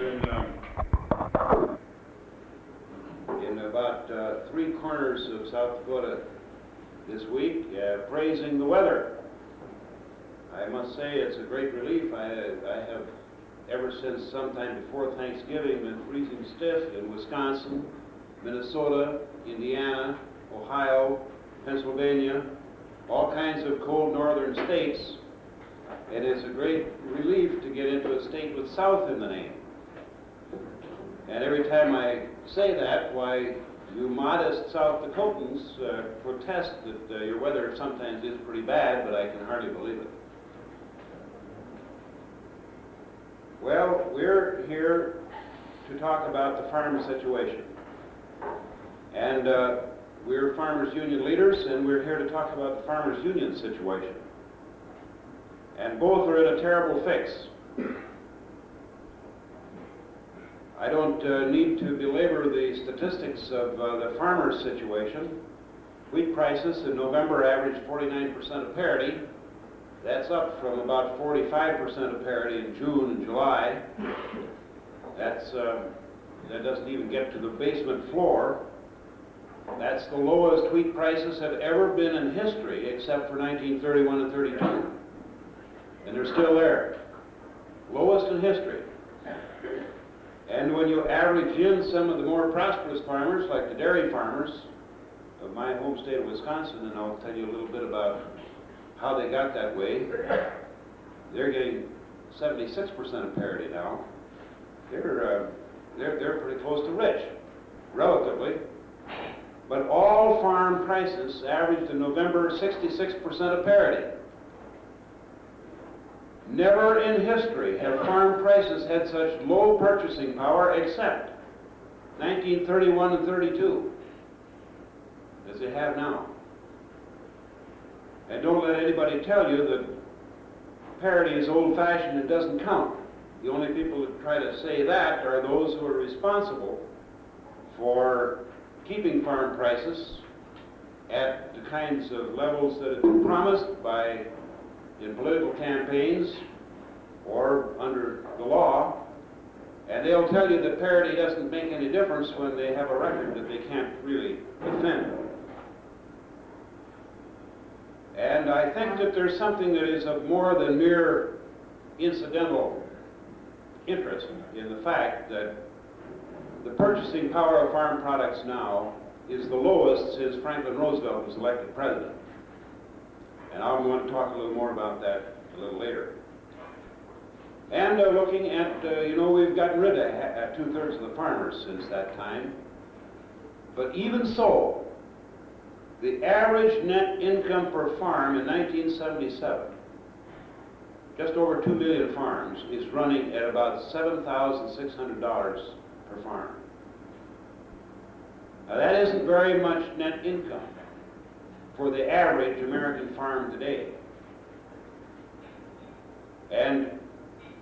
in about three corners of South Dakota this week, praising the weather. I must say it's a great relief. I have, ever since sometime before Thanksgiving, been freezing stiff in Wisconsin, Minnesota, Indiana, Ohio, Pennsylvania, all kinds of cold northern states, and it's a great relief to get into a state with South in the name. And every time I say that, why, you modest South Dakotans protest that your weather sometimes is pretty bad, but I can hardly believe it. Well, we're here to talk about the farm situation. And we're Farmers Union leaders, and we're here to talk about the Farmers Union situation. And both are in a terrible fix. I don't need to belabor the statistics of the farmers' situation. Wheat prices in November averaged 49% of parity. That's up from about 45% of parity in June and July. That doesn't even get to the basement floor. That's the lowest wheat prices have ever been in history, except for 1931 and 32. And they're still there. Lowest in history. And when you average in some of the more prosperous farmers, like the dairy farmers of my home state of Wisconsin, and I'll tell you a little bit about how they got that way, they're getting 76% of parity now. They're pretty close to rich, relatively. But all farm prices averaged in November 66% of parity. Never in history have farm prices had such low purchasing power except 1931 and 32, as they have now. And don't let anybody tell you that parity is old-fashioned and doesn't count. The only people that try to say that are those who are responsible for keeping farm prices at the kinds of levels that have been promised in political campaigns or under the law, and they'll tell you that parity doesn't make any difference when they have a record that they can't really defend. And I think that there's something that is of more than mere incidental interest in the fact that the purchasing power of farm products now is the lowest since Franklin Roosevelt was elected president. And I'm going to talk a little more about that a little later. And looking at, we've gotten rid of two-thirds of the farmers since that time. But even so, the average net income per farm in 1977, just over 2 million farms, is running at about $7,600 per farm. Now that isn't very much net income for the average American farm today. And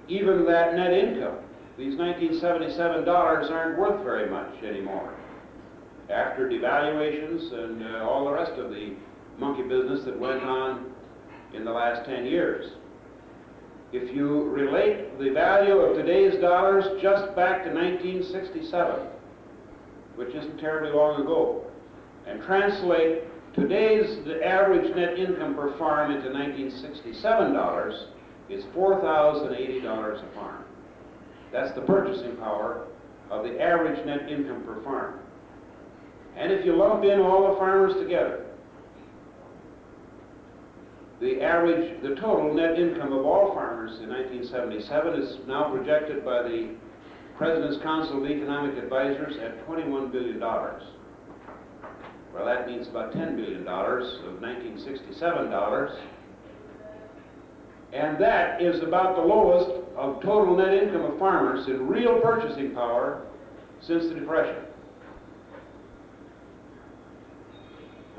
even that net income, these 1977 dollars aren't worth very much anymore after devaluations and all the rest of the monkey business that went on in the last 10 years. If you relate the value of today's dollars just back to 1967, which isn't terribly long ago, and translate the average net income per farm into 1967 dollars, is $4,080 a farm. That's the purchasing power of the average net income per farm. And if you lump in all the farmers together, the total net income of all farmers in 1977 is now projected by the President's Council of Economic Advisors at $21 billion. Well, that means about $10 billion of 1967 dollars. And that is about the lowest of total net income of farmers in real purchasing power since the Depression.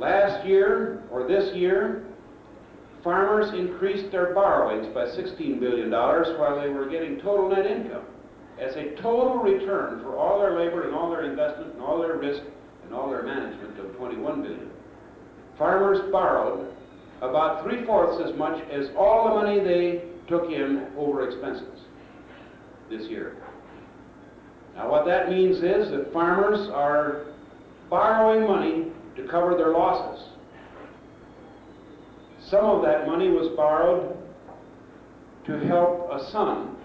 Last year, or this year, farmers increased their borrowings by $16 billion while they were getting total net income as a total return for all their labor and all their investment and all their risk and all their management of $21 billion. Farmers borrowed about 3/4 as much as all the money they took in over expenses this year. Now what that means is that farmers are borrowing money to cover their losses. Some of that money was borrowed to help a son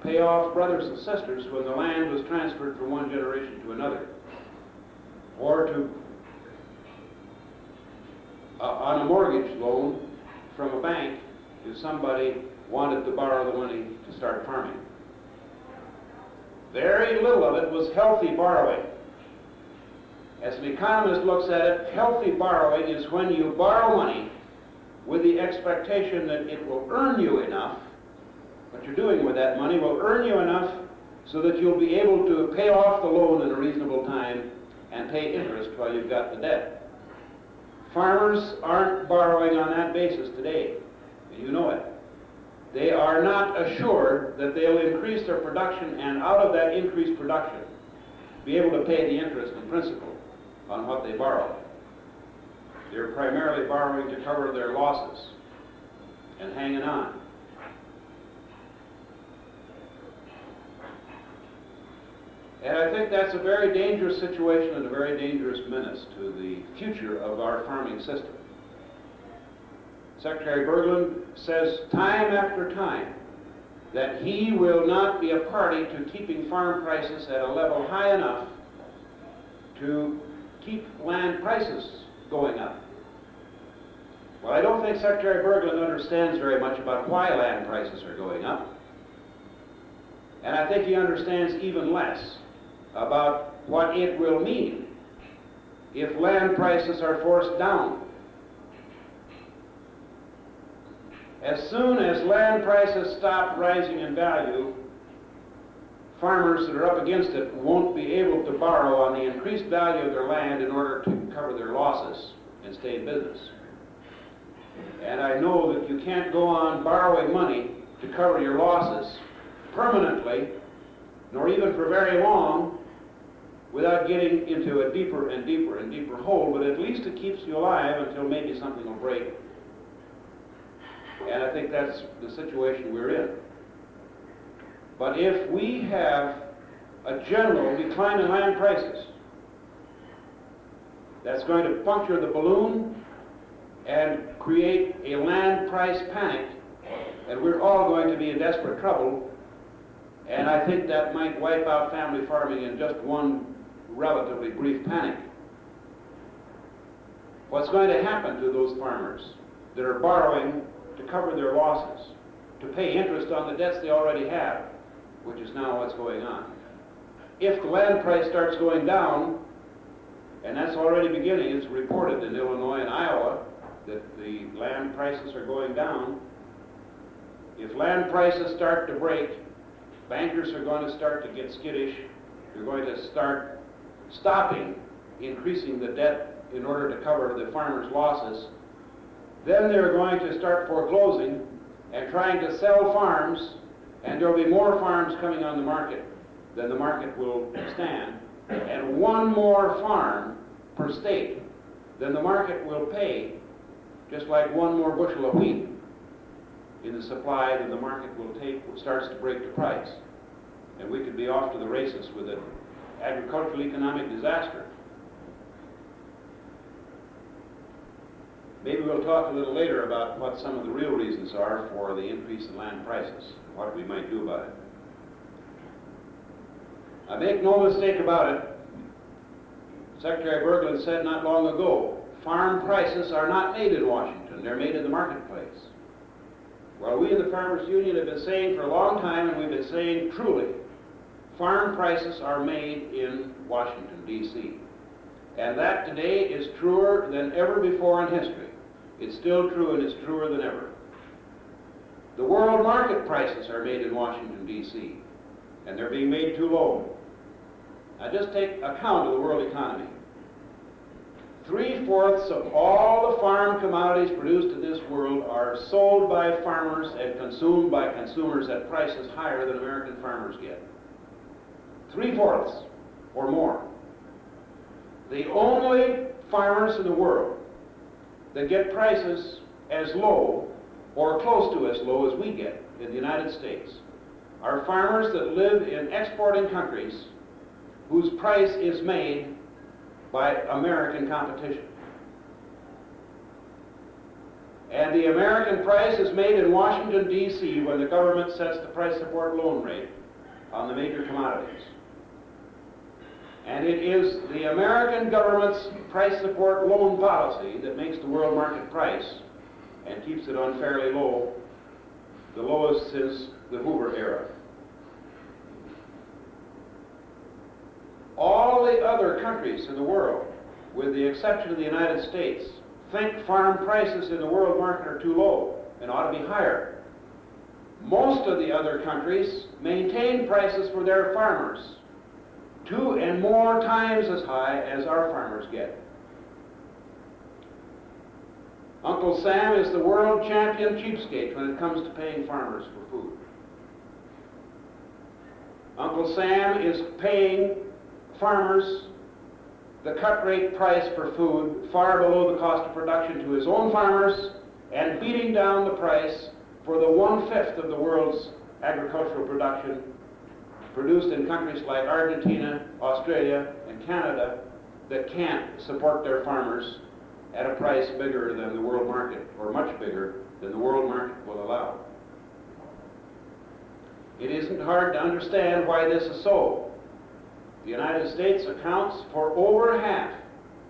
pay off brothers and sisters when the land was transferred from one generation to another, or to on a mortgage loan from a bank if somebody wanted to borrow the money to start farming. Very little of it was healthy borrowing. As an economist looks at it, healthy borrowing is when you borrow money with the expectation that it will earn you enough, what you're doing with that money will earn you enough so that you'll be able to pay off the loan in a reasonable time and pay interest while you've got the debt. Farmers aren't borrowing on that basis today, and you know it. They are not assured that they'll increase their production and out of that increased production be able to pay the interest and principal on what they borrow. They're primarily borrowing to cover their losses and hanging on. And I think that's a very dangerous situation and a very dangerous menace to the future of our farming system. Secretary Berglund says time after time that he will not be a party to keeping farm prices at a level high enough to keep land prices going up. Well, I don't think Secretary Berglund understands very much about why land prices are going up. And I think he understands even less about what it will mean if land prices are forced down. As soon as land prices stop rising in value, farmers that are up against it won't be able to borrow on the increased value of their land in order to cover their losses and stay in business. And I know that you can't go on borrowing money to cover your losses permanently, nor even for very long, without getting into a deeper and deeper and deeper hole, but at least it keeps you alive until maybe something will break. And I think that's the situation we're in. But if we have a general decline in land prices, that's going to puncture the balloon and create a land price panic, and we're all going to be in desperate trouble. And I think that might wipe out family farming in just one relatively brief panic. What's going to happen to those farmers that are borrowing to cover their losses, to pay interest on the debts they already have, which is now what's going on? If the land price starts going down, and that's already beginning, it's reported in Illinois and Iowa that the land prices are going down. If land prices start to break, bankers are going to start to get skittish. They're going to start stopping increasing the debt in order to cover the farmers' losses. Then they're going to start foreclosing and trying to sell farms, and there'll be more farms coming on the market than the market will stand, and one more farm per state than the market will pay, just like one more bushel of wheat in the supply that the market will take starts to break the price. And we could be off to the races with an agricultural economic disaster. Maybe we'll talk a little later about what some of the real reasons are for the increase in land prices, what we might do about it. I make no mistake about it. Secretary Berglund said not long ago, farm prices are not made in Washington, they're made in the marketplace. Well, we in the Farmers Union have been saying for a long time, and we've been saying truly, farm prices are made in Washington, D.C. And that today is truer than ever before in history. It's still true, and it's truer than ever. The world market prices are made in Washington, D.C., and they're being made too low. Now just take account of the world economy. 3/4 of all the farm commodities produced in this world are sold by farmers and consumed by consumers at prices higher than American farmers get. 3/4 or more. The only farmers in the world that get prices as low or close to as low as we get in the United States are farmers that live in exporting countries whose price is made by American competition. And the American price is made in Washington, D.C. when the government sets the price support loan rate on the major commodities. And it is the American government's price support loan policy that makes the world market price and keeps it unfairly low, the lowest since the Hoover era. All the other countries in the world, with the exception of the United States, think farm prices in the world market are too low and ought to be higher. Most of the other countries maintain prices for their farmers 2 and more times as high as our farmers get. Uncle Sam is the world champion cheapskate when it comes to paying farmers for food. Uncle Sam is paying farmers the cut rate price for food far below the cost of production to his own farmers and beating down the price for the 1/5 of the world's agricultural production produced in countries like Argentina, Australia, and Canada that can't support their farmers at a price bigger than the world market, or much bigger than the world market will allow. It isn't hard to understand why this is so. The United States accounts for over half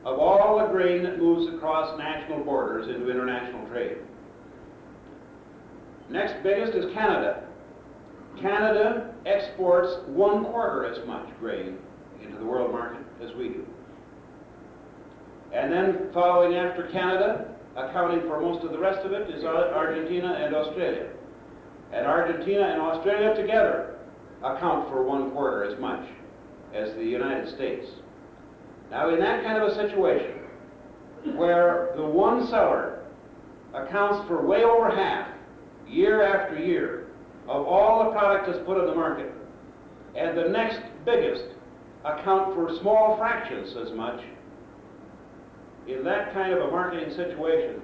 of all the grain that moves across national borders into international trade. Next biggest is Canada. Canada exports 1/4 as much grain into the world market as we do. And then following after Canada, accounting for most of the rest of it, is Argentina and Australia. And Argentina and Australia together account for 1/4 as much as the United States. Now, in that kind of a situation, where the one seller accounts for way over half, year after year, of all the product that's put on the market, and the next biggest account for small fractions as much, in that kind of a marketing situation,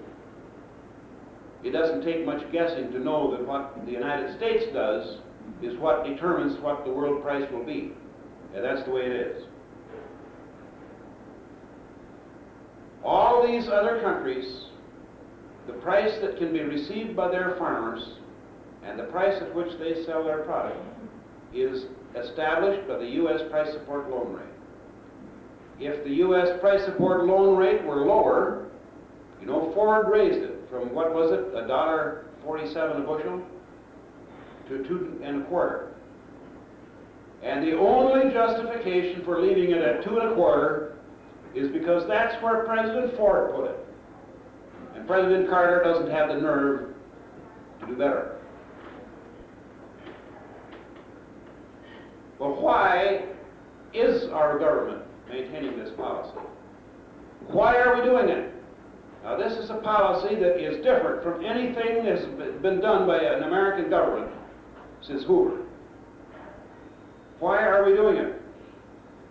it doesn't take much guessing to know that what the United States does is what determines what the world price will be. And that's the way it is. All these other countries, the price that can be received by their farmers and the price at which they sell their product is established by the U.S. price support loan rate. If the U.S. price support loan rate were lower, you know, Ford raised it from, what was it, $1.47 a bushel to 2 1/4. And the only justification for leaving it at 2 1/4 is because that's where President Ford put it. And President Carter doesn't have the nerve to do better. But why is our government maintaining this policy? Why are we doing it? Now, this is a policy that is different from anything that's been done by an American government since Hoover. Why are we doing it?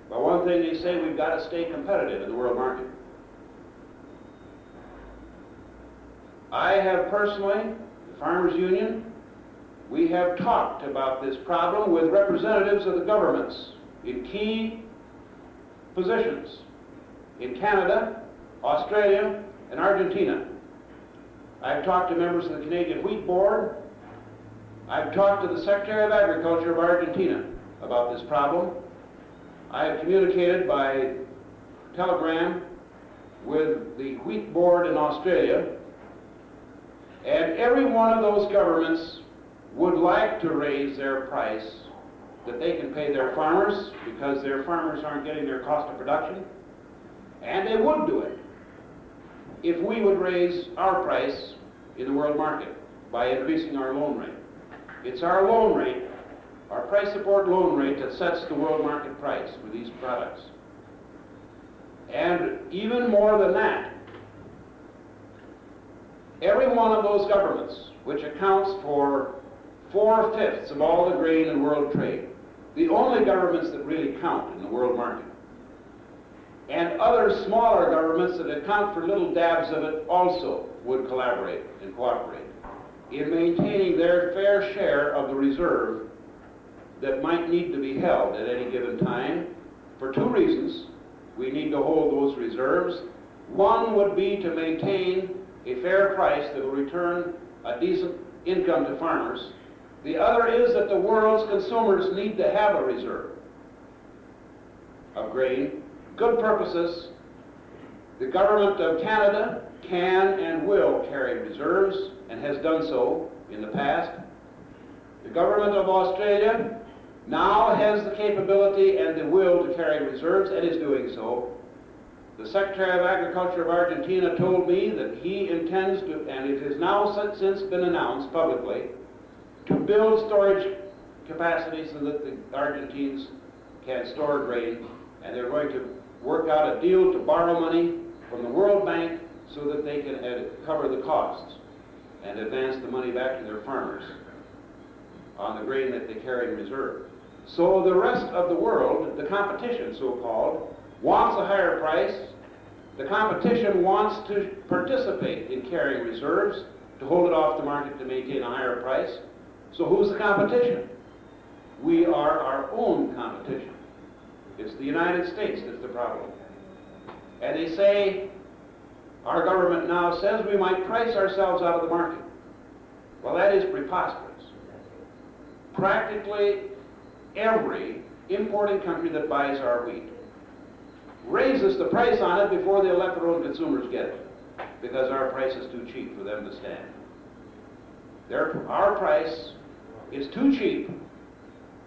Well, one thing they say, we've got to stay competitive in the world market. I have personally, the Farmers Union, we have talked about this problem with representatives of the governments in key positions in Canada, Australia, and Argentina. I've talked to members of the Canadian Wheat Board. I've talked to the Secretary of Agriculture of Argentina about this problem. I have communicated by telegram with the Wheat Board in Australia, and every one of those governments would like to raise their price that they can pay their farmers because their farmers aren't getting their cost of production, and they would do it if we would raise our price in the world market by increasing our loan rate. It's our loan rate, our price support loan rate, that sets the world market price for these products. And even more than that, every one of those governments, which accounts for 4/5 of all the grain in world trade, the only governments that really count in the world market, and other smaller governments that account for little dabs of it also would collaborate and cooperate in maintaining their fair share of the reserve that might need to be held at any given time for two reasons we need to hold those reserves. One would be to maintain a fair price that will return a decent income to farmers. The other is that the world's consumers need to have a reserve of grain. Good purposes. The government of Canada can and will carry reserves and has done so in the past. The government of Australia now has the capability and the will to carry reserves and is doing so. The Secretary of Agriculture of Argentina told me that he intends to, and it has now since been announced publicly, to build storage capacity so that the Argentines can store grain, and they're going to work out a deal to borrow money from the World Bank so that they can cover the costs and advance the money back to their farmers on the grain that they carry in reserve. So the rest of the world, the competition so-called, wants a higher price. The competition wants to participate in carrying reserves to hold it off the market to maintain a higher price. So who's the competition? We are our own competition. It's the United States that's the problem. And they say, our government now says we might price ourselves out of the market. Well, that is preposterous. Practically every importing country that buys our wheat raises the price on it before they'll let their own consumers get it, because our price is too cheap for them to stand. Our price is too cheap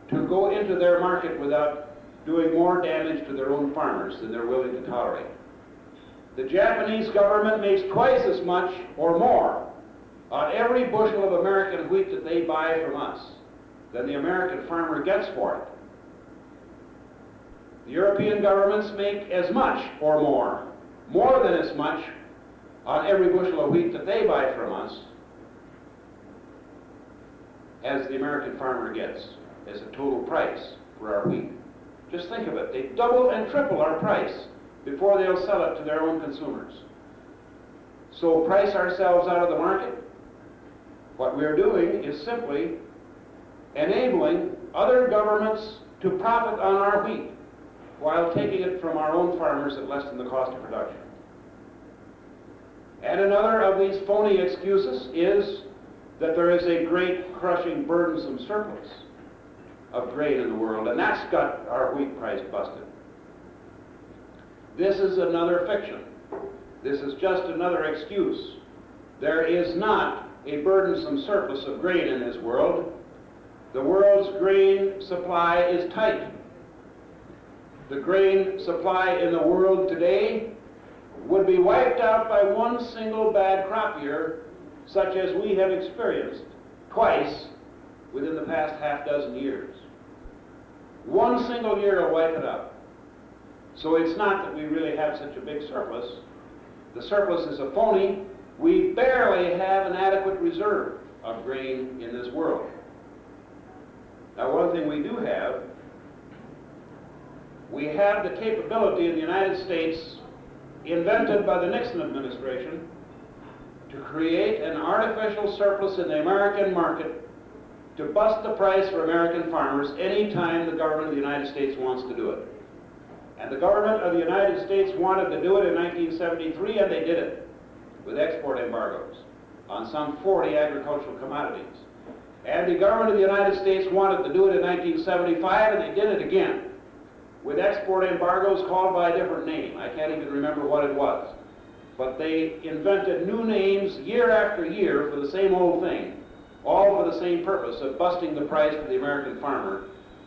to go into their market without doing more damage to their own farmers than they're willing to tolerate. The Japanese government makes twice as much or more on every bushel of American wheat that they buy from us than the American farmer gets for it. The European governments make as much or more than as much on every bushel of wheat that they buy from us as the American farmer gets as a total price for our wheat. Just think of it. They double and triple our price before they'll sell it to their own consumers. So price ourselves out of the market? What we're doing is simply enabling other governments to profit on our wheat while taking it from our own farmers at less than the cost of production. And another of these phony excuses is that there is a great, crushing, burdensome surplus of grain in the world, and that's got our wheat price busted. This is another fiction. This is just another excuse. There is not a burdensome surplus of grain in this world. The world's grain supply is tight. The grain supply in the world today would be wiped out by one single bad crop year, such as we have experienced twice within the past half dozen years. One single year will wipe it out. So it's not that we really have such a big surplus. The surplus is a phony. We barely have an adequate reserve of grain in this world. Now, one thing we do have, we have the capability in the United States, invented by the Nixon administration, to create an artificial surplus in the American market to bust the price for American farmers any time the government of the United States wants to do it. And the government of the United States wanted to do it in 1973, and they did it with export embargoes on some 40 agricultural commodities. And the government of the United States wanted to do it in 1975, and they did it again with export embargoes called by a different name. I can't even remember what it was. But they invented new names year after year for the same old thing, all for the same purpose of busting the price for the American farmer,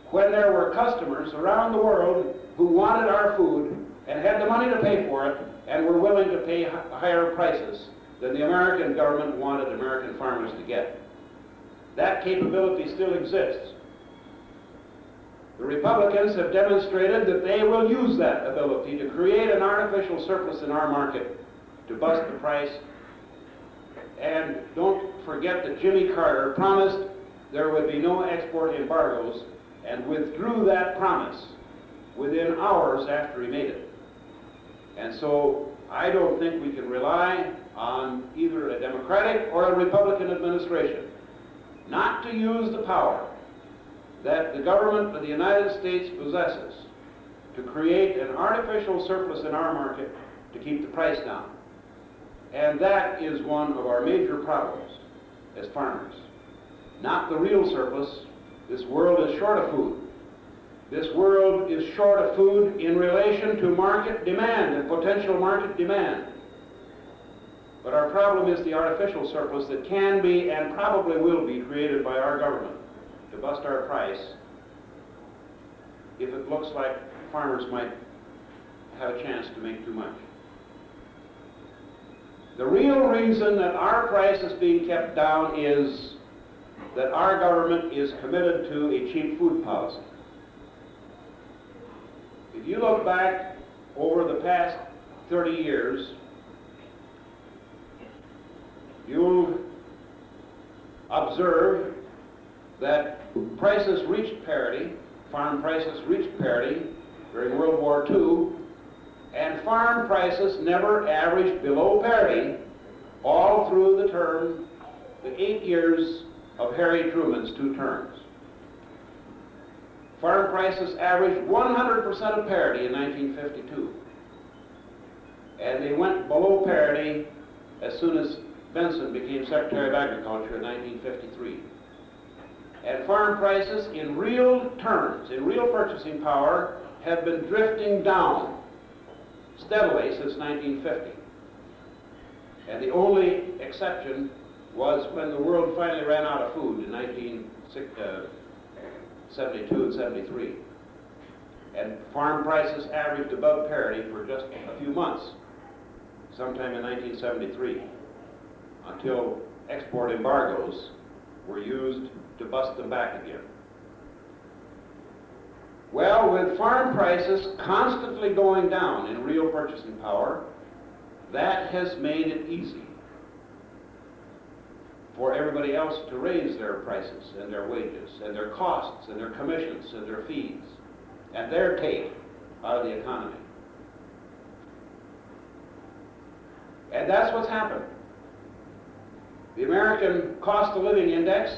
when there were customers around the world who wanted our food and had the money to pay for it and were willing to pay higher prices than the American government wanted American farmers to get. That capability still exists. The Republicans have demonstrated that they will use that ability to create an artificial surplus in our market to bust the price. And don't forget that Jimmy Carter promised there would be no export embargoes and withdrew that promise within hours after he made it. And so I don't think we can rely on either a Democratic or a Republican administration not to use the power that the government of the United States possesses to create an artificial surplus in our market to keep the price down. And that is one of our major problems as farmers. Not the real surplus. This world is short of food. This world is short of food in relation to market demand and potential market demand. But our problem is the artificial surplus that can be and probably will be created by our government to bust our price if it looks like farmers might have a chance to make too much. The real reason that our price is being kept down is that our government is committed to a cheap food policy. If you look back over the past 30 years, you'll observe that prices reached parity, farm prices reached parity during World War II, and farm prices never averaged below parity all through the term, the 8 years of Harry Truman's 2 terms. Farm prices averaged 100% of parity in 1952, and they went below parity as soon as Benson became Secretary of Agriculture in 1953. And farm prices in real terms, in real purchasing power, have been drifting down steadily since 1950. And the only exception was when the world finally ran out of food in 1972 and 73. And farm prices averaged above parity for just a few months, sometime in 1973, until export embargoes were used to bust them back again. Well, with farm prices constantly going down in real purchasing power, that has made it easy for everybody else to raise their prices and their wages and their costs and their commissions and their fees and their take out of the economy. And that's what's happened. The American cost of living index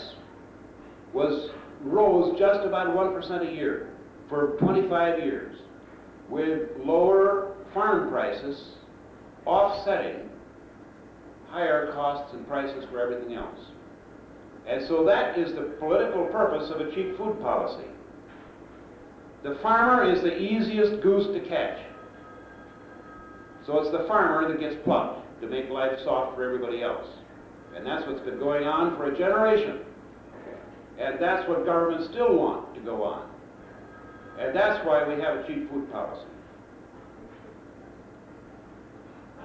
rose just about 1% a year for 25 years, with lower farm prices offsetting higher costs and prices for everything else. And so that is the political purpose of a cheap food policy. The farmer is the easiest goose to catch. So it's the farmer that gets plucked to make life soft for everybody else. And that's what's been going on for a generation. And that's what governments still want to go on. And that's why we have a cheap food policy.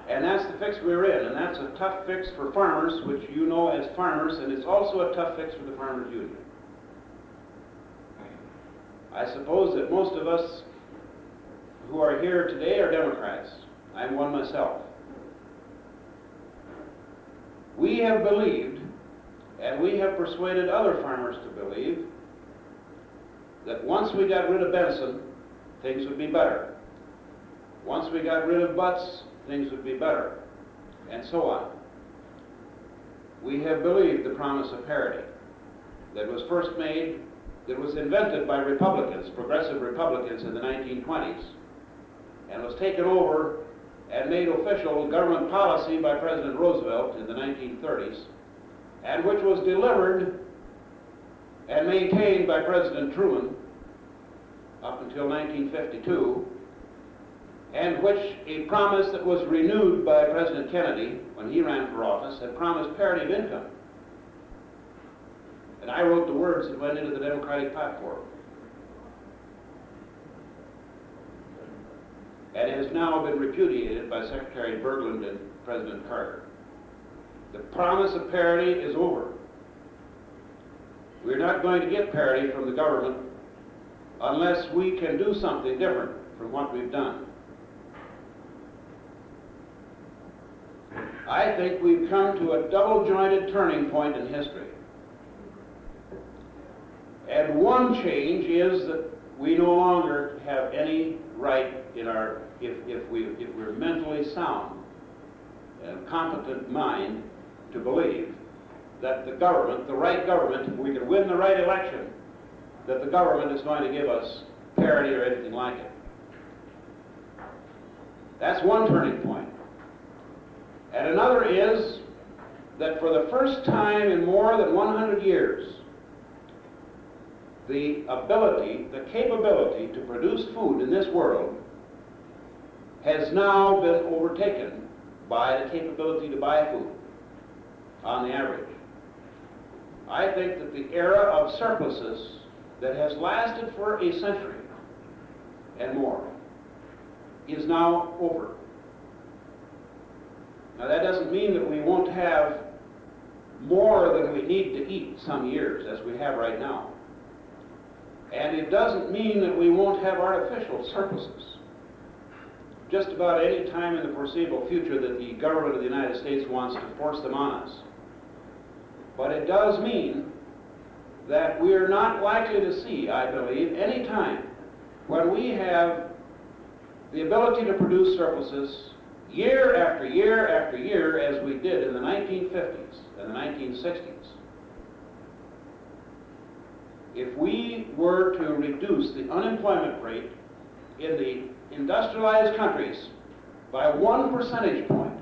And that's the fix we're in, and that's a tough fix for farmers, which you know as farmers, and it's also a tough fix for the Farmers Union. I suppose that most of us who are here today are Democrats. I'm one myself. We have believed, and we have persuaded other farmers to believe, that once we got rid of Benson, things would be better. Once we got rid of Butts, things would be better, and so on. We have believed the promise of parity that was first made, that was invented by Republicans, progressive Republicans in the 1920s, and was taken over and made official government policy by President Roosevelt in the 1930s, and which was delivered and maintained by President Truman up until 1952, and which a promise that was renewed by President Kennedy when he ran for office had promised parity of income. And I wrote the words that went into the Democratic platform. And it has now been repudiated by Secretary Berglund and President Carter. The promise of parity is over. We're not going to get parity from the government unless we can do something different from what we've done. I think we've come to a double-jointed turning point in history. And one change is that we no longer have any right in our, if we're mentally sound and competent mind, to believe that the government, the right government, if we can win the right election, that the government is going to give us parity or anything like it. That's one turning point. And another is that for the first time in more than 100 years, the capability to produce food in this world has now been overtaken by the capability to buy food on the average. I think that the era of surpluses that has lasted for a century and more is now over. Now that doesn't mean that we won't have more than we need to eat some years, as we have right now. And it doesn't mean that we won't have artificial surpluses just about any time in the foreseeable future that the government of the United States wants to force them on us. But it does mean that we are not likely to see, I believe, any time when we have the ability to produce surpluses year after year after year, as we did in the 1950s and the 1960s. If we were to reduce the unemployment rate in the industrialized countries by 1 percentage point,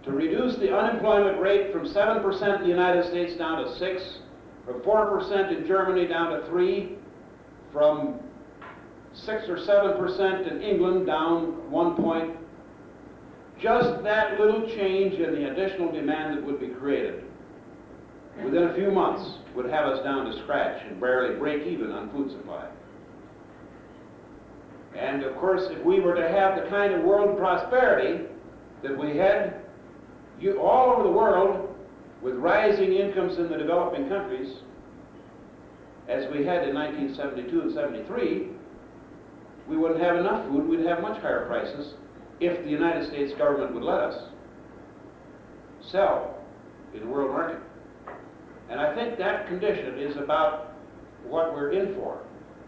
to reduce the unemployment rate from 7% in the United States down to 6, from 4% in Germany down to 3, from 6 or 7% in England down 1 point, just that little change in the additional demand that would be created within a few months would have us down to scratch and barely break even on food supply. And of course, if we were to have the kind of world prosperity that we had all over the world with rising incomes in the developing countries, as we had in 1972 and 73, we wouldn't have enough food. We'd have much higher prices if the United States government would let us sell in the world market. And I think that condition is about what we're in for.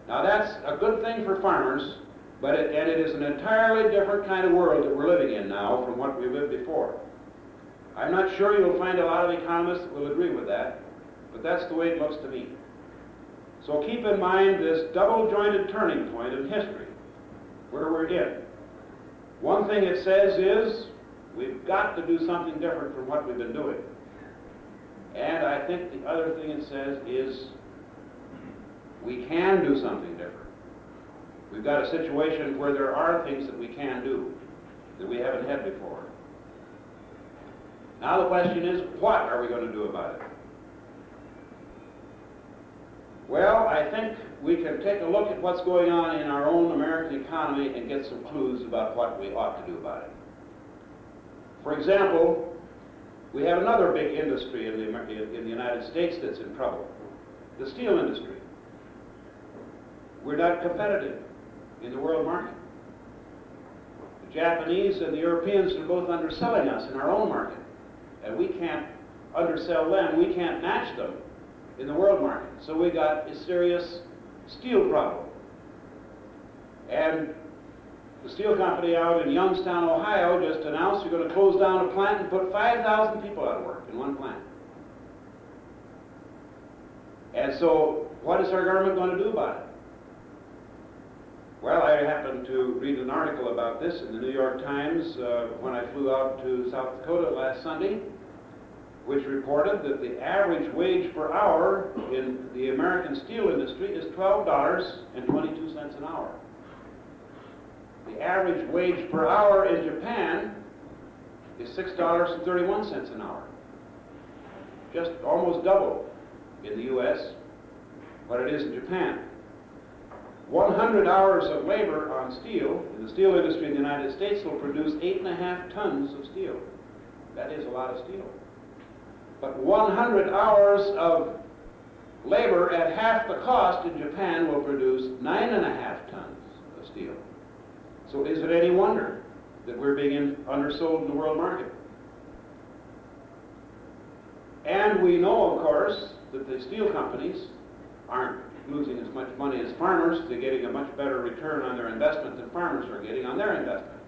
Now that's a good thing for farmers, but it is an entirely different kind of world that we're living in now from what we lived before. I'm not sure you'll find a lot of economists that will agree with that, but that's the way it looks to me. So keep in mind this double-jointed turning point in history where we're in. One thing it says is we've got to do something different from what we've been doing. And I think the other thing it says is we can do something different. We've got a situation where there are things that we can do that we haven't had before. Now the question is, what are we going to do about it? Well, I think we can take a look at what's going on in our own American economy and get some clues about what we ought to do about it. For example, we have another big industry in the United States that's in trouble, the steel industry. We're not competitive in the world market. The Japanese and the Europeans are both underselling us in our own market, and we can't undersell them. We can't match them in the world market. So we got a serious steel problem. And the steel company out in Youngstown, Ohio just announced they're going to close down a plant and put 5,000 people out of work in one plant. And so what is our government going to do about it? Well, I happened to read an article about this in the New York Times when I flew out to South Dakota last Sunday, which reported that the average wage per hour in the American steel industry is $12.22 an hour. The average wage per hour in Japan is $6.31 an hour. Just almost double in the U.S. what it is in Japan. 100 hours of labor on steel in the steel industry in the United States will produce 8.5 tons of steel. That is a lot of steel. But 100 hours of labor at half the cost in Japan will produce 9.5 tons of steel. So is it any wonder that we're being undersold in the world market? And we know, of course, that the steel companies aren't losing as much money as farmers. They're getting a much better return on their investment than farmers are getting on their investment.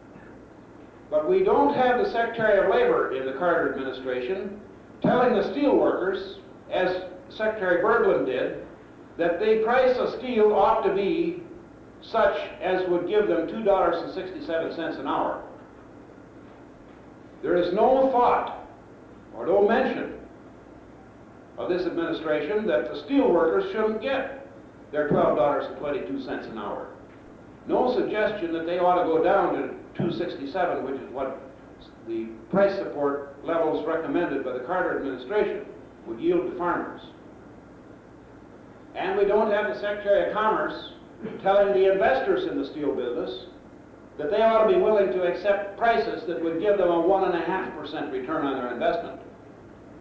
But we don't have the Secretary of Labor in the Carter administration telling the steel workers, as Secretary Berglund did, that the price of steel ought to be such as would give them $2.67 an hour. There is no thought or no mention of this administration that the steel workers shouldn't get their $12.22 an hour. No suggestion that they ought to go down to $2.67, which is what the price support levels recommended by the Carter administration would yield to farmers. And we don't have the Secretary of Commerce telling the investors in the steel business that they ought to be willing to accept prices that would give them a 1.5% return on their investment,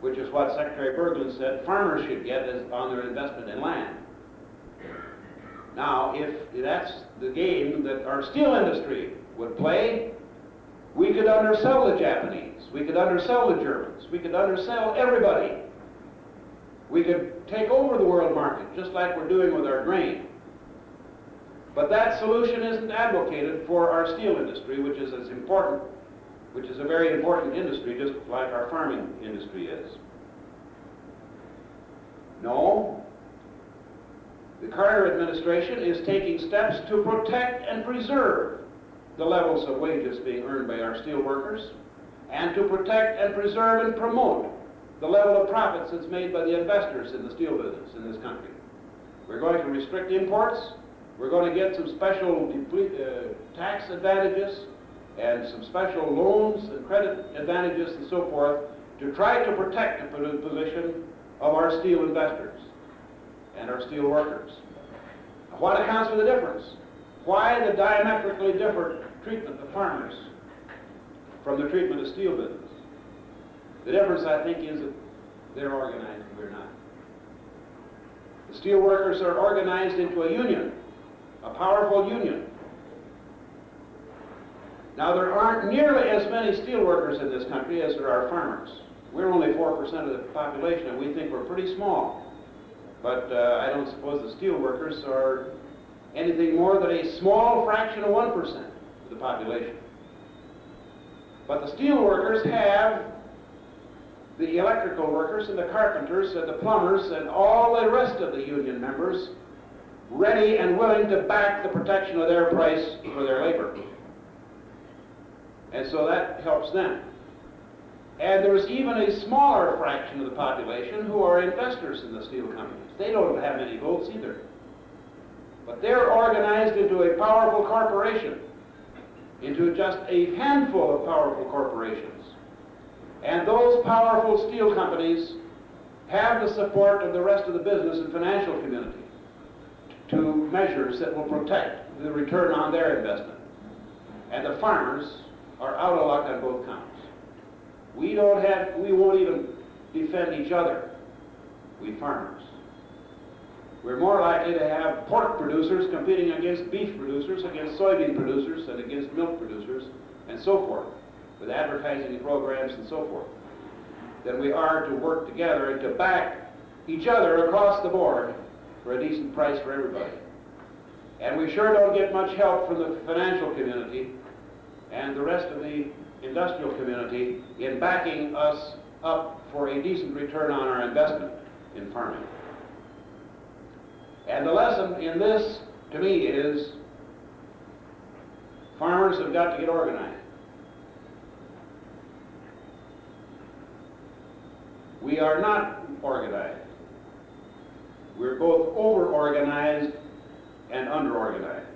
which is what Secretary Berglund said farmers should get on their investment in land. Now, if that's the game that our steel industry would play, we could undersell the Japanese, we could undersell the Germans, we could undersell everybody. We could take over the world market, just like we're doing with our grain. But that solution isn't advocated for our steel industry, which is as important, which is a very important industry, just like our farming industry is. No, the Carter administration is taking steps to protect and preserve the levels of wages being earned by our steel workers, and to protect and preserve and promote the level of profits that's made by the investors in the steel business in this country. We're going to restrict imports. We're going to get some special tax advantages and some special loans and credit advantages and so forth to try to protect the position of our steel investors and our steel workers. What accounts for the difference? Why the diametrically different treatment of farmers from the treatment of steel business? The difference, I think, is that they're organized and we're not. The steel workers are organized into a union, a powerful union. Now, there aren't nearly as many steel workers in this country as there are farmers. We're only 4% of the population, and we think we're pretty small. But I don't suppose the steel workers are anything more than a small fraction of 1% of the population. But the steel workers have the electrical workers and the carpenters and the plumbers and all the rest of the union members ready and willing to back the protection of their price for their labor. And so that helps them. And there's even a smaller fraction of the population who are investors in the steel companies. They don't have many votes either. But they're organized into a powerful corporation, into just a handful of powerful corporations. And those powerful steel companies have the support of the rest of the business and financial community to measures that will protect the return on their investment. And the farmers are out of luck on both counts. We won't even defend each other, we farmers. We're more likely to have pork producers competing against beef producers, against soybean producers, and against milk producers, and so forth, with advertising programs and so forth, than we are to work together and to back each other across the board for a decent price for everybody. And we sure don't get much help from the financial community and the rest of the industrial community in backing us up for a decent return on our investment in farming. And the lesson in this, to me, is farmers have got to get organized. We are not organized. We're both over-organized and under-organized.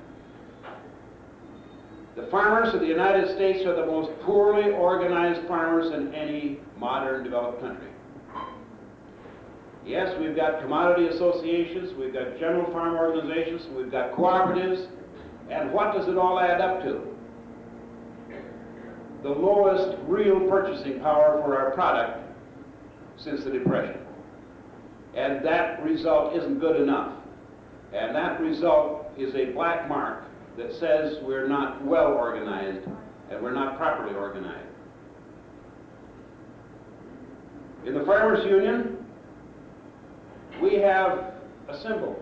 The farmers of the United States are the most poorly organized farmers in any modern developed country. Yes, we've got commodity associations, we've got general farm organizations, we've got cooperatives, and what does it all add up to? The lowest real purchasing power for our product since the Depression. And that result isn't good enough. And that result is a black mark that says we're not well organized and we're not properly organized. In the Farmers Union, we have a symbol,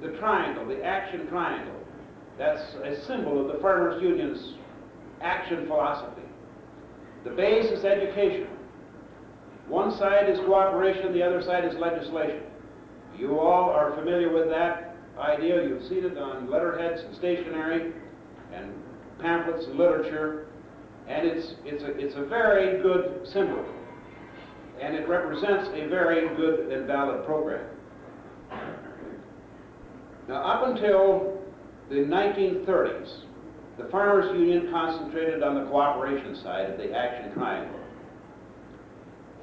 the triangle, the action triangle. That's a symbol of the Farmers Union's action philosophy. The base is education. One side is cooperation, the other side is legislation. You all are familiar with that idea. You've seen it on letterheads and stationery and pamphlets and literature, and it's a very good symbol, and it represents a very good and valid program. Now, up until the 1930s, the Farmers Union concentrated on the cooperation side of the Action Triangle.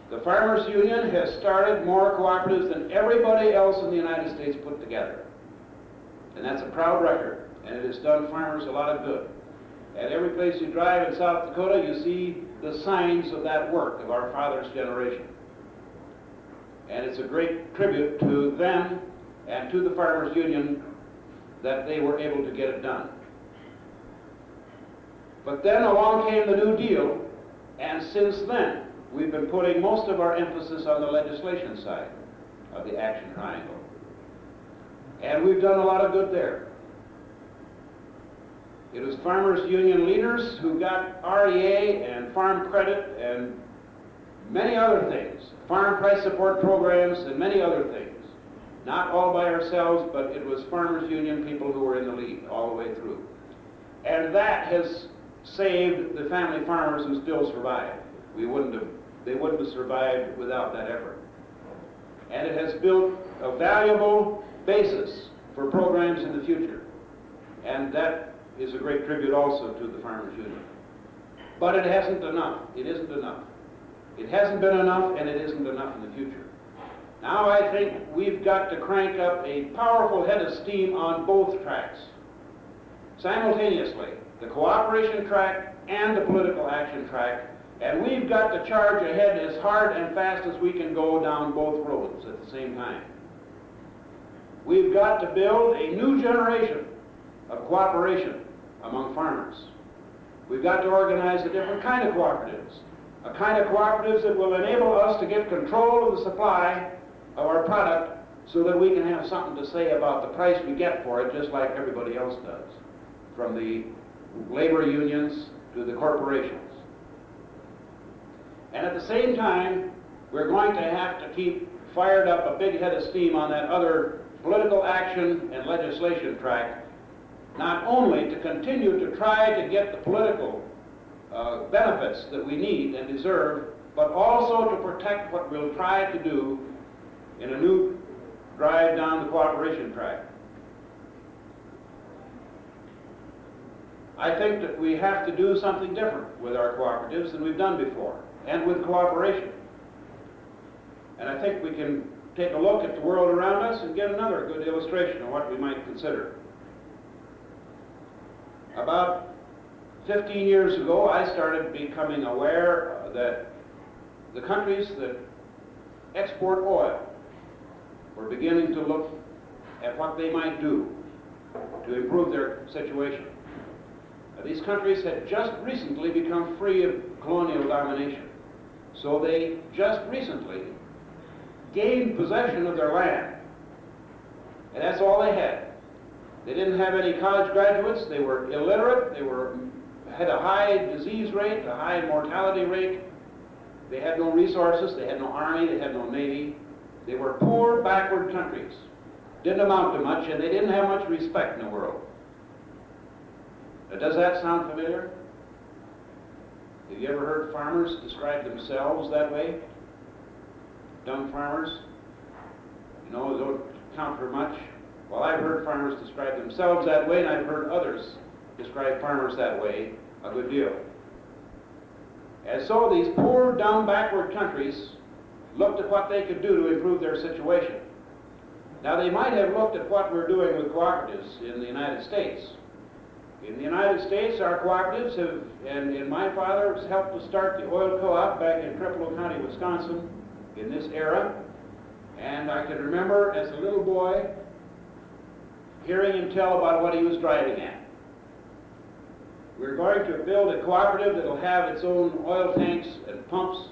The Farmers Union has started more cooperatives than everybody else in the United States put together. And that's a proud record, and it has done farmers a lot of good. At every place you drive in South Dakota, you see the signs of that work of our father's generation. And it's a great tribute to them and to the Farmers Union that they were able to get it done. But then along came the New Deal, and since then, we've been putting most of our emphasis on the legislation side of the Action Triangle. And we've done a lot of good there. It was Farmers Union leaders who got REA and farm credit and many other things, farm price support programs and many other things. Not all by ourselves, but it was Farmers Union people who were in the lead all the way through. And that has saved the family farmers who still survive. They wouldn't have survived without that effort. And it has built a valuable basis for programs in the future. And that is a great tribute also to the Farmers Union. But it hasn't enough. It isn't enough. It hasn't been enough, and it isn't enough in the future. Now I think we've got to crank up a powerful head of steam on both tracks. Simultaneously, the cooperation track and the political action track, and we've got to charge ahead as hard and fast as we can go down both roads at the same time. We've got to build a new generation of cooperation among farmers. We've got to organize a different kind of cooperatives, a kind of cooperatives that will enable us to get control of the supply of our product so that we can have something to say about the price we get for it, just like everybody else does, from the labor unions to the corporations. And at the same time, we're going to have to keep fired up a big head of steam on that other political action and legislation track, not only to continue to try to get the political benefits that we need and deserve, but also to protect what we'll try to do in a new drive down the cooperation track. I think that we have to do something different with our cooperatives than we've done before, and with cooperation. And I think we can take a look at the world around us and get another good illustration of what we might consider. About 15 years ago, I started becoming aware that the countries that export oil were beginning to look at what they might do to improve their situation. These countries had just recently become free of colonial domination. So they just recently gained possession of their land. And that's all they had. They didn't have any college graduates. They were illiterate. They had a high disease rate, a high mortality rate. They had no resources. They had no army. They had no navy. They were poor, backward countries. Didn't amount to much, and they didn't have much respect in the world. Now, does that sound familiar? Have you ever heard farmers describe themselves that way? Dumb farmers? You know, they don't count for much. Well, I've heard farmers describe themselves that way, and I've heard others describe farmers that way a good deal. And so these poor, dumb, backward countries looked at what they could do to improve their situation. Now, they might have looked at what we're doing with cooperatives in the United States. In the United States, our cooperatives have, and my father has helped to start the oil co-op back in Tripolo County, Wisconsin, in this era. And I can remember as a little boy hearing him tell about what he was driving at. We're going to build a cooperative that will have its own oil tanks and pumps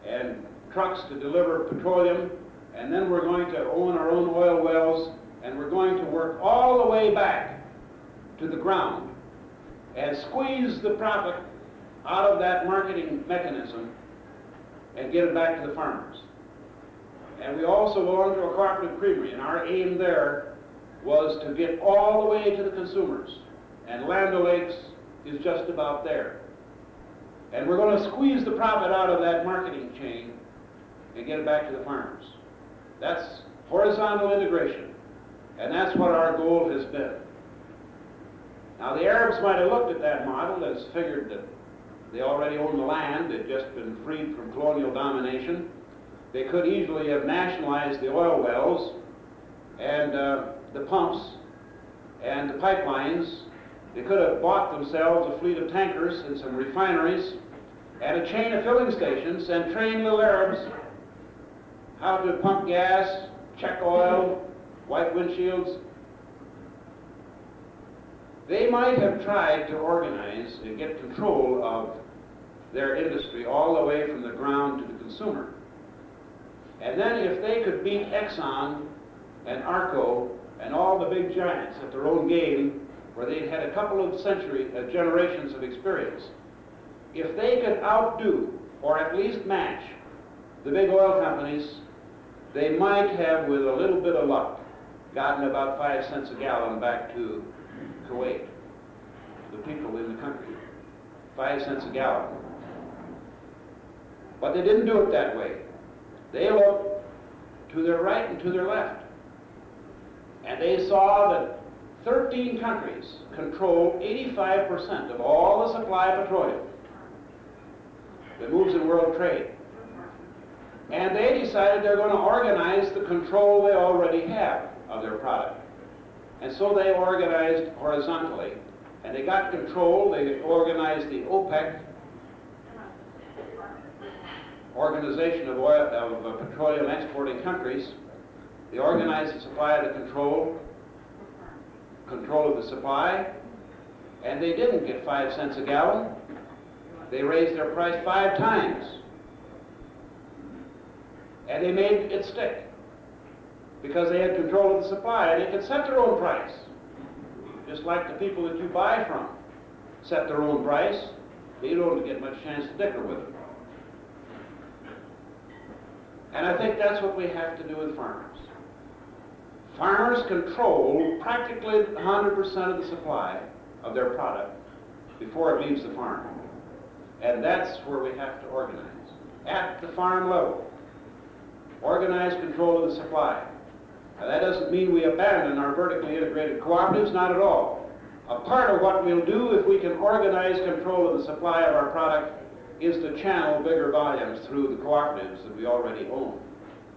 and trucks to deliver petroleum, and then we're going to own our own oil wells, and we're going to work all the way back to the ground and squeeze the profit out of that marketing mechanism and get it back to the farmers. And we also belong to a cooperative creamery, and our aim there was to get all the way to the consumers. And Land O'Lakes is just about there. And we're going to squeeze the profit out of that marketing chain and get it back to the farmers. That's horizontal integration. And that's what our goal has been. Now, the Arabs might have looked at that model and figured that they already owned the land. They'd just been freed from colonial domination. They could easily have nationalized the oil wells and the pumps and the pipelines. They could have bought themselves a fleet of tankers and some refineries and a chain of filling stations and trained little Arabs how to pump gas, check oil, wipe windshields. They might have tried to organize and get control of their industry all the way from the ground to the consumer. And then if they could beat Exxon and Arco and all the big giants at their own game, where they'd had a couple of generations of experience, if they could outdo or at least match the big oil companies, they might have, with a little bit of luck, gotten about 5 cents a gallon back to Kuwait, the people in the country. 5 cents a gallon. But they didn't do it that way. They looked to their right and to their left. And they saw that 13 countries control 85% of all the supply of petroleum that moves in world trade. And they decided they're going to organize the control they already have of their product. And so they organized horizontally. And they got control. They organized the OPEC, Organization of Petroleum Exporting Countries. They organized the supply of the control of the supply, and they didn't get 5 cents a gallon. They raised their price 5 times. And they made it stick because they had control of the supply, and they could set their own price. Just like the people that you buy from set their own price, you don't get much chance to dicker with them. And I think that's what we have to do with farmers. Farmers control practically 100% of the supply of their product before it leaves the farm. And that's where we have to organize. At the farm level, organize control of the supply. Now, that doesn't mean we abandon our vertically integrated cooperatives, not at all. A part of what we'll do if we can organize control of the supply of our product is to channel bigger volumes through the cooperatives that we already own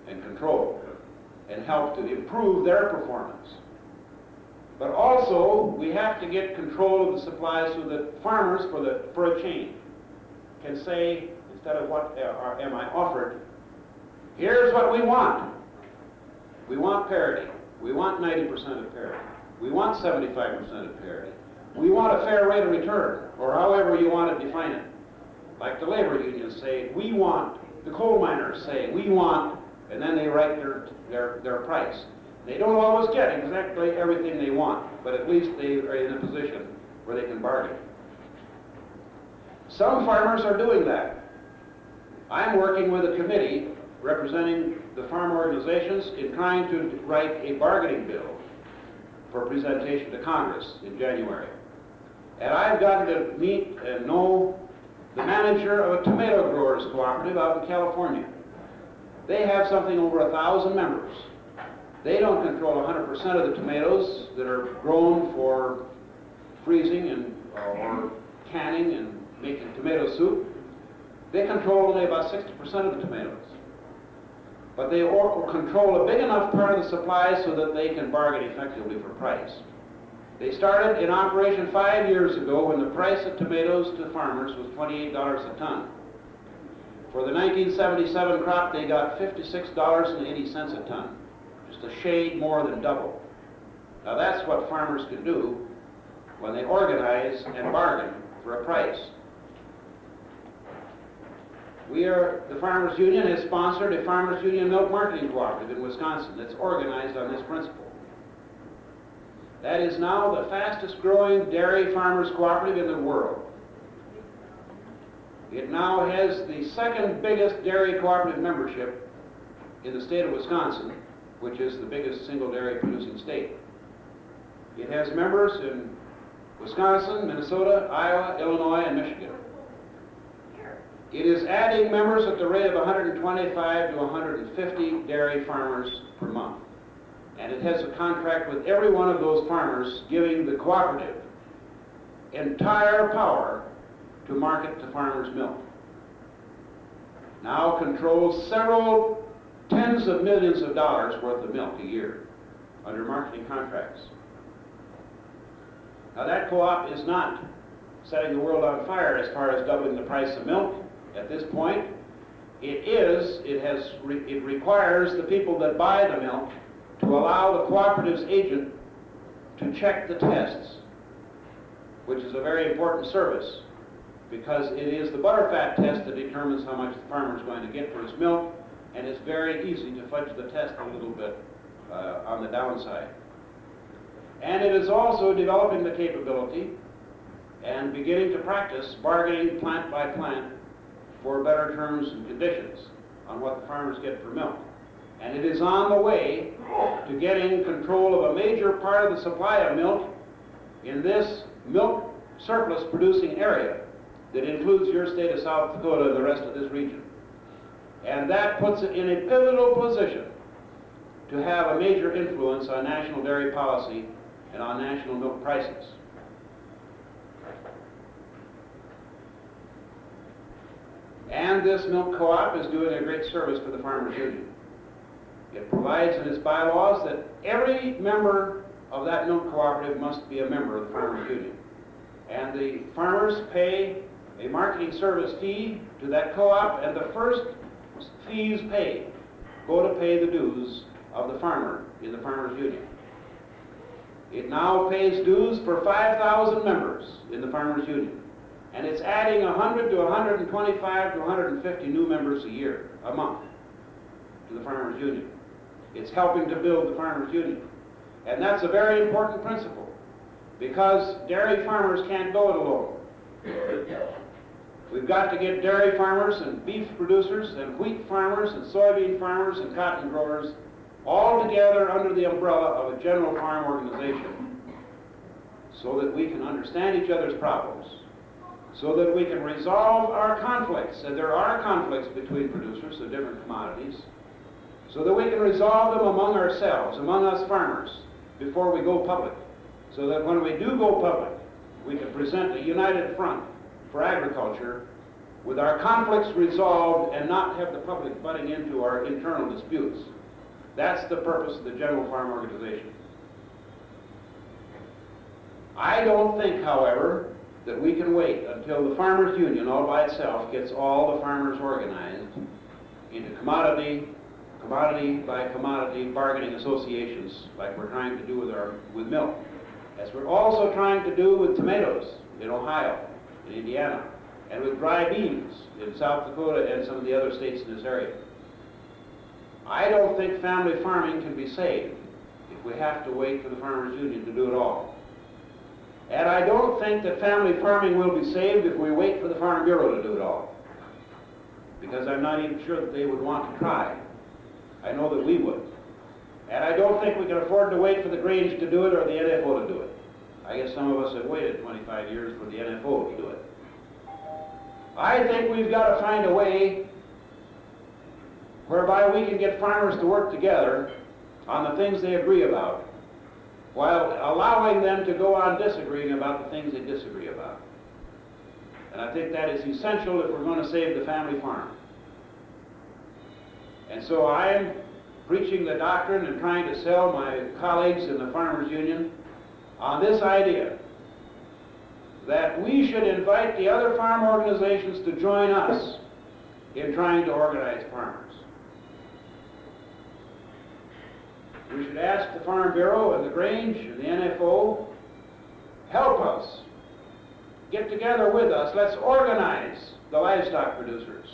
and control and help to improve their performance. But also, we have to get control of the supply so that farmers, for a change, can say, instead of what am I offered, here's what we want. We want parity. We want 90% of parity. We want 75% of parity. We want a fair rate of return, or however you want to define it. Like the labor unions say, we want, the coal miners say, we want, and then they write their price. They don't always get exactly everything they want, but at least they are in a position where they can bargain. Some farmers are doing that. I'm working with a committee representing the farm organizations in trying to write a bargaining bill for presentation to Congress in January. And I've gotten to meet and know the manager of a tomato growers cooperative out in California. They have something over 1,000 members. They don't control 100% of the tomatoes that are grown for freezing and or canning and making tomato soup. They control only about 60% of the tomatoes. But they control a big enough part of the supply so that they can bargain effectively for price. They started in operation 5 years ago when the price of tomatoes to farmers was $28 a ton. For the 1977 crop, they got $56.80 a ton, just a shade more than double. Now that's what farmers can do when they organize and bargain for a price. The Farmers Union has sponsored a Farmers Union milk marketing cooperative in Wisconsin that's organized on this principle. That is now the fastest growing dairy farmers cooperative in the world. It now has the second biggest dairy cooperative membership in the state of Wisconsin, which is the biggest single dairy producing state. It has members in Wisconsin, Minnesota, Iowa, Illinois, and Michigan. It is adding members at the rate of 125 to 150 dairy farmers per month. And it has a contract with every one of those farmers, giving the cooperative entire power to market the farmer's milk. Now controls several tens of millions of dollars worth of milk a year under marketing contracts. Now that co-op is not setting the world on fire as far as doubling the price of milk at this point. It requires the people that buy the milk to allow the cooperative's agent to check the tests, which is a very important service, because it is the butterfat test that determines how much the farmer is going to get for his milk, and it's very easy to fudge the test a little bit on the downside. And it is also developing the capability and beginning to practice bargaining plant by plant for better terms and conditions on what the farmers get for milk. And it is on the way to getting control of a major part of the supply of milk in this milk surplus producing area that includes your state of South Dakota and the rest of this region. And that puts it in a pivotal position to have a major influence on national dairy policy and on national milk prices. And this milk co-op is doing a great service for the Farmers Union. It provides in its bylaws that every member of that milk cooperative must be a member of the Farmers Union. And the farmers pay a marketing service fee to that co-op, and the first fees paid go to pay the dues of the farmer in the Farmers Union. It now pays dues for 5,000 members in the Farmers Union. And it's adding 100 to 125 to 150 new members a month to the Farmers Union. It's helping to build the Farmers Union. And that's a very important principle, because dairy farmers can't go it alone. We've got to get dairy farmers and beef producers and wheat farmers and soybean farmers and cotton growers all together under the umbrella of a general farm organization, so that we can understand each other's problems, so that we can resolve our conflicts, and there are conflicts between producers of different commodities, so that we can resolve them among ourselves, among us farmers, before we go public, so that when we do go public, we can present a united front for agriculture with our conflicts resolved and not have the public butting into our internal disputes. That's the purpose of the General Farm Organization. I don't think, however, that we can wait until the Farmers Union all by itself gets all the farmers organized into commodity by commodity bargaining associations, like we're trying to do with milk, as we're also trying to do with tomatoes in Ohio, in Indiana, and with dry beans in South Dakota and some of the other states in this area. I don't think family farming can be saved if we have to wait for the Farmers Union to do it all. And I don't think that family farming will be saved if we wait for the Farm Bureau to do it all, because I'm not even sure that they would want to try. I know that we would. And I don't think we can afford to wait for the Grange to do it or the NFO to do it. I guess some of us have waited 25 years for the NFO to do it. I think we've got to find a way whereby we can get farmers to work together on the things they agree about, while allowing them to go on disagreeing about the things they disagree about. And I think that is essential if we're going to save the family farm. And so I'm preaching the doctrine and trying to sell my colleagues in the Farmers Union on this idea that we should invite the other farm organizations to join us in trying to organize farmers. We should ask the Farm Bureau and the Grange and the NFO, help us, get together with us, let's organize the livestock producers,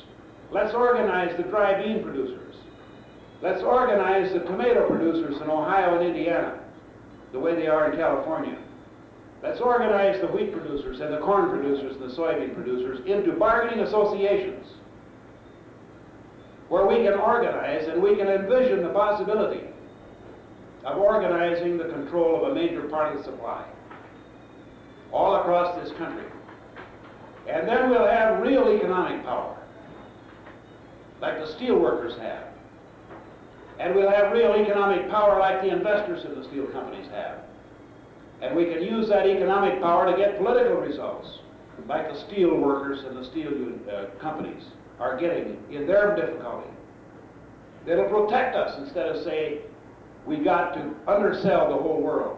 let's organize the dry bean producers, let's organize the tomato producers in Ohio and Indiana the way they are in California. Let's organize the wheat producers and the corn producers and the soybean producers into bargaining associations where we can organize and we can envision the possibility of organizing the control of a major part of the supply all across this country. And then we'll have real economic power, like the steel workers have. And we'll have real economic power like the investors in the steel companies have. And we can use that economic power to get political results, like the steel workers and the steel companies are getting in their difficulty. That'll protect us instead of saying we got to undersell the whole world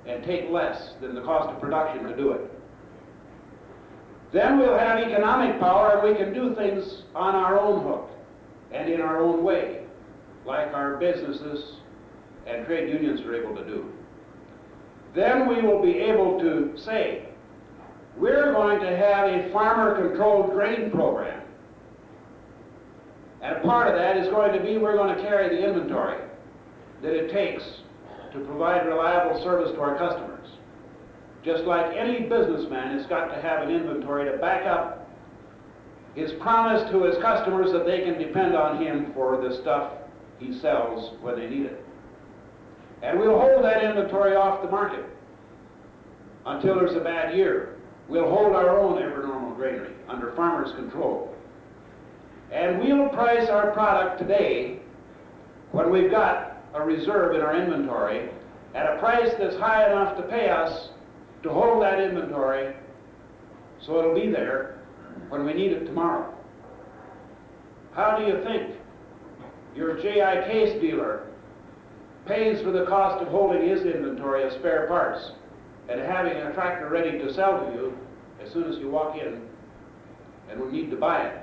and take less than the cost of production to do it. Then we'll have economic power and we can do things on our own hook and in our own way, like our businesses and trade unions are able to do. Then we will be able to say, we're going to have a farmer-controlled grain program. And a part of that is going to be we're going to carry the inventory that it takes to provide reliable service to our customers. Just like any businessman has got to have an inventory to back up his promise to his customers that they can depend on him for the stuff he sells when they need it. And we'll hold that inventory off the market until there's a bad year. We'll hold our own ever-normal granary under farmers' control. And we'll price our product today, when we've got a reserve in our inventory, at a price that's high enough to pay us to hold that inventory so it'll be there when we need it tomorrow. How do you think your J.I. Case dealer pays for the cost of holding his inventory of spare parts and having a tractor ready to sell to you as soon as you walk in and will need to buy it?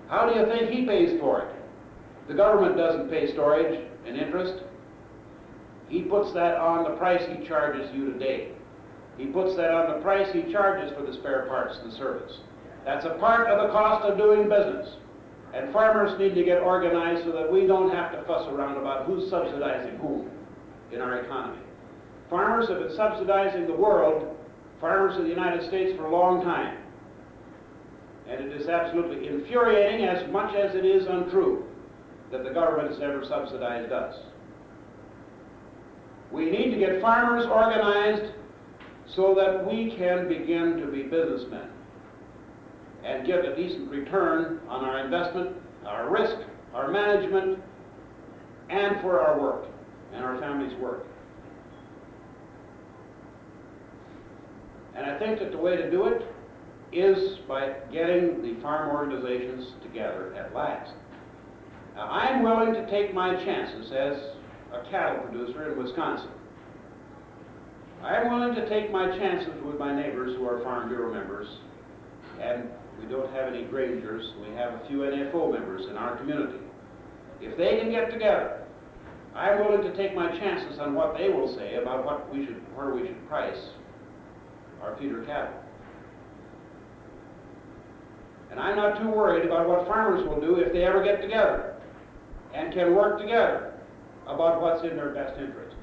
How do you think he pays for it? The government doesn't pay storage and interest. He puts that on the price he charges you today. He puts that on the price he charges for the spare parts and service. That's a part of the cost of doing business. And farmers need to get organized so that we don't have to fuss around about who's subsidizing whom in our economy. Farmers have been subsidizing the world, farmers of the United States, for a long time. And it is absolutely infuriating, as much as it is untrue, that the government has ever subsidized us. We need to get farmers organized so that we can begin to be businessmen and get a decent return on our investment, our risk, our management, and for our work and our families' work. And I think that the way to do it is by getting the farm organizations together at last. Now, I'm willing to take my chances as a cattle producer in Wisconsin. I'm willing to take my chances with my neighbors who are Farm Bureau members, and we don't have any grangers. We have a few NFO members in our community. If they can get together, I'm willing to take my chances on what they will say about where we should price our feeder cattle. And I'm not too worried about what farmers will do if they ever get together and can work together about what's in their best interest.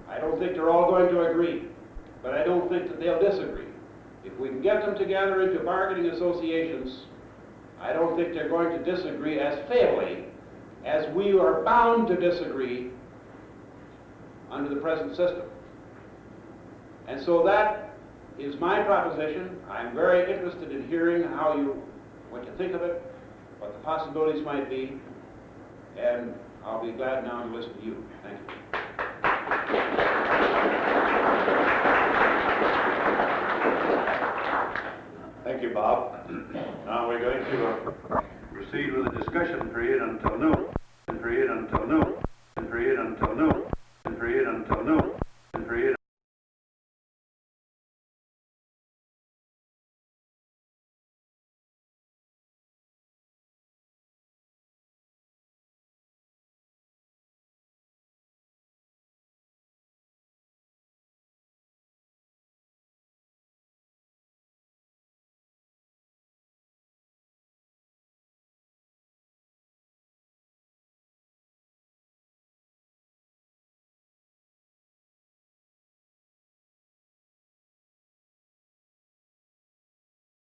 I don't think they're all going to agree, but I don't think that they'll disagree. If we can get them together into bargaining associations, I don't think they're going to disagree as fatally as we are bound to disagree under the present system. And so that is my proposition. I'm very interested in hearing what you think of it, what the possibilities might be, and I'll be glad now to listen to you. Thank you.